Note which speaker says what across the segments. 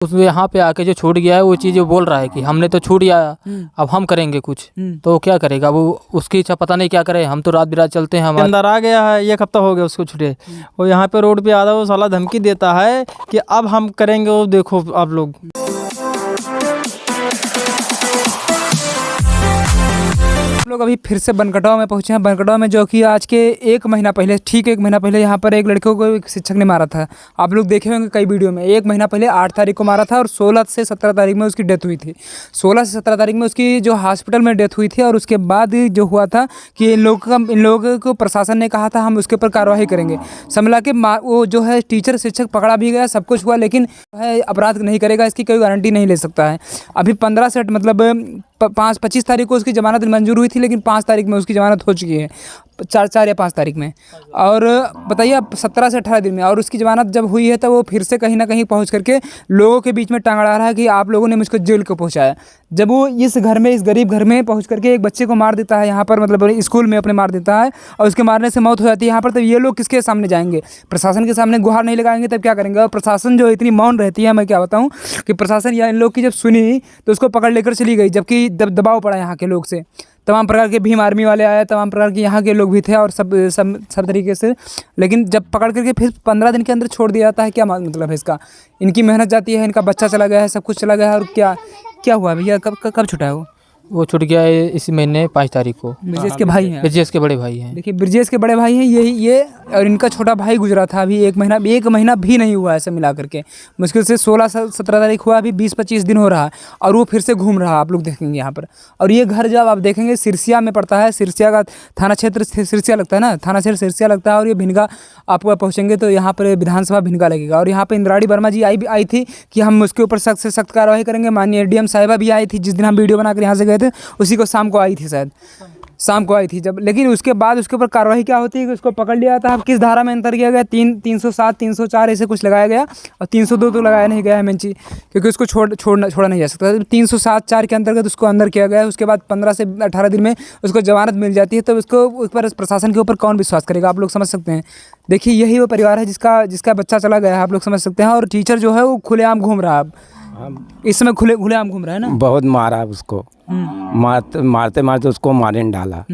Speaker 1: उस यहाँ पे आके जो छूट गया है वो चीज़ वो बोल रहा है कि हमने तो छूट गया, अब हम करेंगे कुछ। तो वो क्या करेगा, वो उसकी इच्छा पता नहीं क्या करे। हम तो रात बिरात चलते हैं, हमारे
Speaker 2: अंदर आ गया है, 1 हफ्ता हो गया उसको छुटे। वो यहाँ पे रोड पे आता है, वो साला धमकी देता है कि अब हम करेंगे, वो देखो आप लोग।
Speaker 3: लोग अभी फिर से बनकटवा में पहुंचे हैं। बनकटवा में जो कि आज के 1 महीना पहले, ठीक 1 महीना पहले यहाँ पर एक लड़के को एक शिक्षक ने मारा था। आप लोग देखे होंगे कई वीडियो में। 1 महीना पहले 8 तारीख को मारा था और 16 से 17 तारीख में उसकी डेथ हुई थी। 16 से 17 तारीख में उसकी जो हॉस्पिटल में डेथ हुई थी। और उसके बाद जो हुआ था कि इन लोगों को प्रशासन ने कहा था हम उसके ऊपर कार्रवाई करेंगे। समझा के वो जो है टीचर शिक्षक पकड़ा भी गया, सब कुछ हुआ, लेकिन अपराध नहीं करेगा इसकी कोई गारंटी नहीं ले सकता है। अभी 15 से मतलब 25 तारीख को उसकी ज़मानत मंजूर हुई थी, लेकिन 5 तारीख में उसकी ज़मानत हो चुकी है, 4 या 5 तारीख में। और बताइए अब 17 से 18 दिन में, और उसकी ज़मानत जब हुई है तो वो फिर से कहीं ना कहीं पहुंच करके लोगों के बीच में टांग अड़ा रहा है कि आप लोगों ने मुझको जेल को पहुंचाया। जब वो इस घर में, इस गरीब घर में पहुंच करके एक बच्चे को मार देता है यहाँ पर, मतलब स्कूल में अपने मार देता है, और उसके मारने से मौत हो जाती है यहाँ पर, तब ये लोग किसके सामने जाएंगे? प्रशासन के सामने गुहार नहीं लगाएंगे तब क्या करेंगे? और प्रशासन जो इतनी मौन रहती है, मैं क्या बताऊँ कि प्रशासन या इन लोग की जब सुनी तो उसको पकड़ लेकर चली गई, जबकि दबाव पड़ा यहाँ के लोग से। तमाम प्रकार के भीम आर्मी वाले आए, तमाम प्रकार के यहाँ के लोग भी थे, और सब तरीके से। लेकिन जब पकड़ करके फिर 15 दिन के अंदर छोड़ दिया जाता है, क्या मतलब है इसका? इनकी मेहनत जाती है, इनका बच्चा चला गया है, सब कुछ चला गया है, और क्या हुआ भैया? कब छुटा है
Speaker 1: वो छूट गया है इसी महीने 5 तारीख को।
Speaker 3: ब्रजेश के भाई हैं,
Speaker 1: ब्रजेश के बड़े भाई हैं।
Speaker 3: देखिए ब्रजेश के बड़े भाई हैं ये और इनका छोटा भाई गुजरा था अभी 1 महीना भी नहीं हुआ है, सब मिला करके मुश्किल से 16 से 17 तारीख हुआ, अभी 20-25 दिन हो रहा है, और वो फिर से घूम रहा है, आप लोग देखेंगे यहाँ पर। और ये घर जब आप देखेंगे सिरसिया में पड़ता है, सिरसिया का थाना क्षेत्र सिरसिया लगता है ना, थाना क्षेत्र सिरसिया लगता है। और ये भिनगा आप पहुँचेंगे तो यहाँ पर विधानसभा भिनगा लगेगा। और यहाँ पर इंद्राणी वर्मा जी आई थी कि हम उसके ऊपर सख्त से सख्त कार्रवाई करेंगे। माननीय डीएम साहिबा भी आई थी, जिस दिन हम वीडियो बनाकर यहाँ से गए थे उसी को शाम को आई थी, शायद शाम को आई थी जब। लेकिन उसके बाद उसके ऊपर कार्रवाई क्या होती है कि उसको पकड़ लिया था। अब किस धारा में अंतर किया गया? 307, 304 ऐसे कुछ लगाया गया, और 302 तो लगाया नहीं गया है मेन चीज़, क्योंकि उसको छोड़ा नहीं जा सकता। 307-4 के अंतर्गत उसको अंदर किया गया है। उसके बाद 15 से 18 दिन में उसको जमानत मिल जाती है। तो उसको उस पर प्रशासन के ऊपर कौन विश्वास करेगा? आप लोग समझ सकते हैं। देखिए यही वो परिवार है जिसका बच्चा चला गया है, आप लोग समझ सकते हैं। और टीचर जो है वो खुलेआम घूम रहा है, इस समय खुलेआम घूम रहा है ना।
Speaker 4: बहुत मारा उसको, मारते मारते उसको मारे डाला,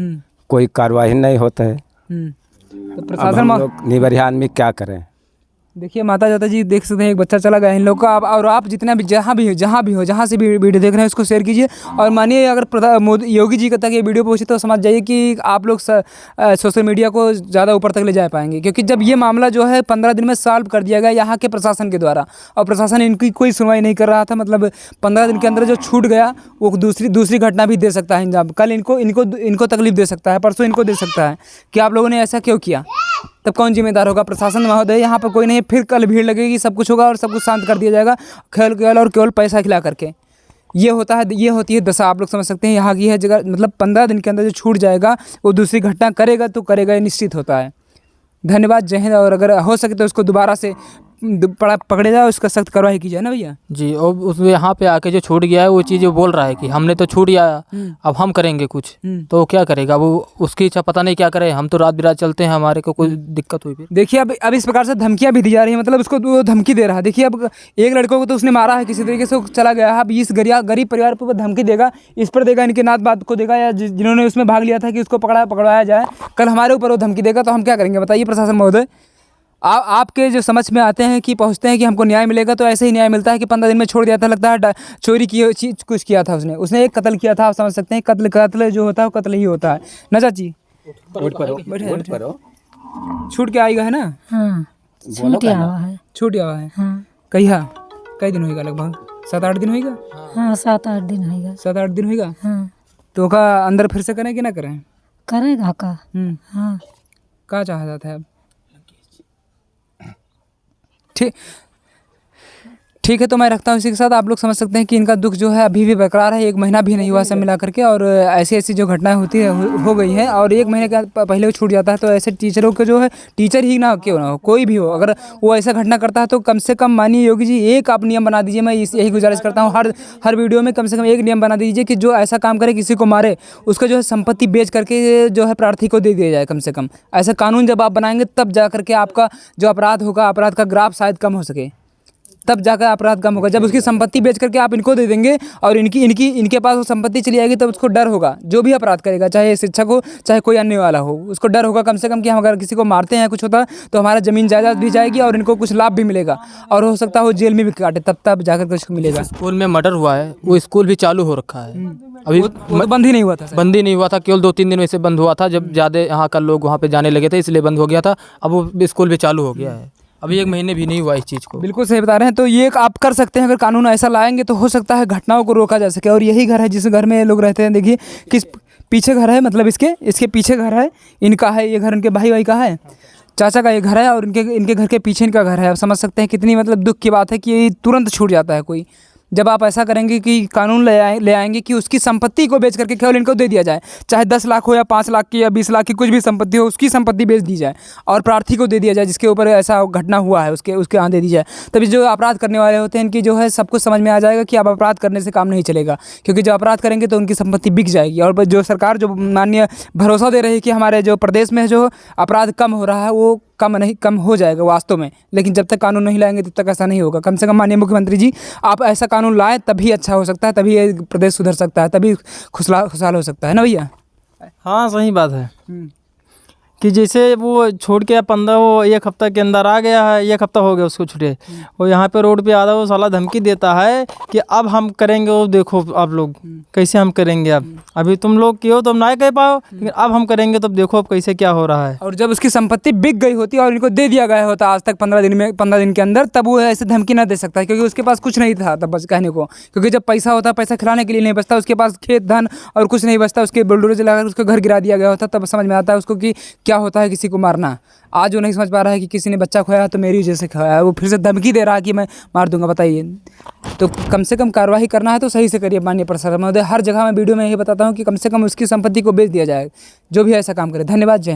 Speaker 4: कोई कार्रवाई नहीं होता है।
Speaker 3: तो प्रशासन
Speaker 4: निबरिया आदमी क्या करें?
Speaker 3: देखिए माता जाता जी देख सकते हैं, एक बच्चा चला गया इन लोग का। और आप जितना भी जहाँ से भी वीडियो देख रहे हैं उसको शेयर कीजिए। और मानिए अगर योगी जी तक ये वीडियो पहुँचे तो समझ जाइए कि आप लोग सोशल मीडिया को ज़्यादा ऊपर तक ले जा पाएंगे, क्योंकि जब ये मामला जो है 15 दिन में सॉल्व कर दिया गया यहाँ के प्रशासन के द्वारा, और प्रशासन इनकी कोई सुनवाई नहीं कर रहा था। मतलब 15 दिन के अंदर जो छूट गया वो दूसरी घटना भी दे सकता है इंजाम। कल इनको तकलीफ दे सकता है, परसों इनको दे सकता है कि आप लोगों ने ऐसा क्यों किया। तब कौन जिम्मेदार होगा? प्रशासन महोदय। यहाँ पर कोई नहीं, फिर कल भीड़ लगेगी, सब कुछ होगा और सब कुछ शांत कर दिया जाएगा, केवल पैसा खिला करके। ये होती है दशा, आप लोग समझ सकते हैं यहाँ की है जगह। मतलब 15 दिन के अंदर जो छूट जाएगा वो दूसरी घटना करेगा तो करेगा, ये निश्चित होता है। धन्यवाद, जय हिंद। और अगर हो सके तो उसको दोबारा से पकड़े जाए, उसका सख्त कार्रवाई की जाए ना भैया
Speaker 1: जी। और उस यहाँ पे आके जो छूट गया है वो चीज़ वो बोल रहा है कि हमने तो छूट गया, अब हम करेंगे कुछ। तो वो क्या करेगा, वो उसकी इच्छा पता नहीं क्या करे। हम तो रात बिरात चलते हैं, हमारे को कोई दिक्कत हुई फिर।
Speaker 3: देखिए अब इस प्रकार से धमकियां भी दी जा रही है, मतलब उसको वो धमकी दे रहा है। देखिए अब एक लड़कों को तो उसने मारा है, किसी तरीके से चला गया है। अब इस गरीब परिवार पर धमकी देगा, इस पर देगा, इनके नात बात को देगा, या जिन्होंने उसमें भाग लिया था कि उसको पकड़वाया जाए, कल हमारे ऊपर वो धमकी देगा, तो हम क्या करेंगे बताइए प्रशासन महोदय। आपके जो समझ में आते हैं कि पहुंचते हैं कि हमको न्याय मिलेगा, तो ऐसे ही न्याय मिलता है कि 15 दिन में छोड़ दिया था। लगता है चोरी की चीज कुछ किया था उसने एक कत्ल किया था, आप समझ सकते हैं। कत्ल जो होता है वो कत्ल ही होता है ना चाची। छूट के आएगा है ना?
Speaker 5: हाँ,
Speaker 3: छूट गया है।
Speaker 5: हाँ।
Speaker 3: कई दिन होगा? लगभग 7-8 दिन होगा।
Speaker 5: हाँ 7-8 दिन होगा।
Speaker 3: 7-8 दिन होगा।
Speaker 5: हाँ।
Speaker 3: तो का अंदर फिर से करें कि ना करें?
Speaker 5: करेगा का? हाँ।
Speaker 3: क्या चाहा जाता है अब? ठीक है, तो मैं रखता हूँ इसी के साथ। आप लोग समझ सकते हैं कि इनका दुख जो है अभी भी बरकरार है। 1 महीना भी नहीं हुआ सब मिला करके, और ऐसी जो घटनाएं होती है हो गई हैं, और 1 महीने का पहले वो छूट जाता है। तो ऐसे टीचरों को जो है, टीचर ही ना क्यों ना हो, कोई भी हो, अगर वो ऐसा घटना करता है तो कम से कम मानिए योगी जी एक आप नियम बना दीजिए। मैं यही गुजारिश करता हूँ हर वीडियो में कम से कम एक नियम बना दीजिए कि जो ऐसा काम करे, किसी को मारे, उसका जो है संपत्ति बेच करके जो है प्रार्थी को दे दिया जाए। कम से कम ऐसा कानून जब आप बनाएंगे तब जा करके आपका जो अपराध होगा, अपराध का ग्राफ शायद कम हो सके। तब जाकर अपराध कम होगा। जब उसकी संपत्ति बेच करके आप इनको दे देंगे और इनके पास वो संपत्ति चली आएगी, तब उसको डर होगा। जो भी अपराध करेगा, चाहे शिक्षक हो चाहे कोई अन्य वाला हो, उसको डर होगा कम से कम कि हम अगर किसी को मारते हैं कुछ होता है तो हमारा ज़मीन जायदाद भी जाएगी और इनको कुछ लाभ भी मिलेगा और हो सकता है वो जेल में भी काटे, तब जाकर के उसको मिलेगा।
Speaker 1: स्कूल में मर्डर हुआ है, वो स्कूल भी चालू हो रखा है अभी,
Speaker 3: वो तो बंद ही नहीं हुआ था सर।
Speaker 1: बंद ही नहीं हुआ था, केवल 2-3 दिन वैसे बंद हुआ था जब ज़्यादा यहाँ का लोग वहाँ पे जाने लगे थे, इसलिए बंद हो गया था। अब वो स्कूल भी चालू हो गया है, अभी 1 महीने भी नहीं हुआ इस चीज़ को।
Speaker 3: बिल्कुल सही बता रहे हैं। तो ये एक आप कर सकते हैं, अगर कानून ऐसा लाएंगे तो हो सकता है घटनाओं को रोका जा सके। और यही घर है जिस घर में लोग रहते हैं, देखिए किस पीछे घर है, मतलब इसके पीछे घर है, इनका है ये घर, उनके भाई का है, चाचा का ये घर है और इनके घर के पीछे इनका घर है। आप समझ सकते हैं कितनी मतलब दुख की बात है कि ये तुरंत छूट जाता है कोई। जब आप ऐसा करेंगे कि कानून ले आएंगे कि उसकी संपत्ति को बेच करके केवल इनको दे दिया जाए, चाहे 10 लाख हो या 5 लाख की या 20 लाख की कुछ भी संपत्ति हो, उसकी संपत्ति बेच दी जाए और प्रार्थी को दे दिया जाए जिसके ऊपर ऐसा घटना हुआ है, उसके यहाँ दे दी जाए। तभी जो अपराध करने वाले होते हैं इनकी जो है सबको समझ में आ जाएगा कि अब अपराध करने से काम नहीं चलेगा, क्योंकि जब अपराध करेंगे तो उनकी संपत्ति बिक जाएगी। और जो सरकार जो माननीय भरोसा दे रही है कि हमारे जो प्रदेश में जो अपराध कम हो रहा है वो कम हो जाएगा वास्तव में, लेकिन जब तक कानून नहीं लाएंगे तब तक ऐसा नहीं होगा। कम से कम माननीय मुख्यमंत्री जी आप ऐसा कानून लाएं, तभी अच्छा हो सकता है, तभी ये प्रदेश सुधर सकता है, तभी खुशहाल हो सकता है ना भैया।
Speaker 2: हाँ सही बात है कि जैसे वो छोड़ के 15 वो 1 हफ्ता के अंदर आ गया है, 1 हफ्ता हो गया उसको छुटे, वो यहाँ पे रोड पे आ रहा है, वो साला धमकी देता है कि अब हम करेंगे, वो देखो आप लोग कैसे हम करेंगे, अब अभी तुम लोग किए हो तो हम ना कह पाओ, लेकिन अब हम करेंगे तो देखो अब कैसे क्या हो रहा है।
Speaker 3: और जब उसकी संपत्ति बिक गई होती है और इनको दे दिया गया होता आज तक 15 दिन के अंदर, तब वो ऐसे धमकी ना दे सकता है, क्योंकि उसके पास कुछ नहीं था तब बस कहने को, क्योंकि जब पैसा होता है पैसा खिलाने के लिए नहीं बचता, उसके पास खेत धन और कुछ नहीं बचता, उसके बुलडोजर लगाकर उसको घर गिरा दिया गया होता, तब समझ में आता है उसको कि क्या होता है किसी को मारना। आज वो नहीं समझ पा रहा है कि किसी ने बच्चा खोया तो मेरी वजह से खोया, वो फिर से धमकी दे रहा है कि मैं मार दूंगा। बताइए, तो कम से कम कार्रवाई करना है तो सही से करिए माननीय प्रशासन महोदय। हर जगह मैं वीडियो में यही बताता हूँ कि कम से कम उसकी संपत्ति को बेच दिया जाए जो भी ऐसा काम करे। धन्यवाद, जय हिंद।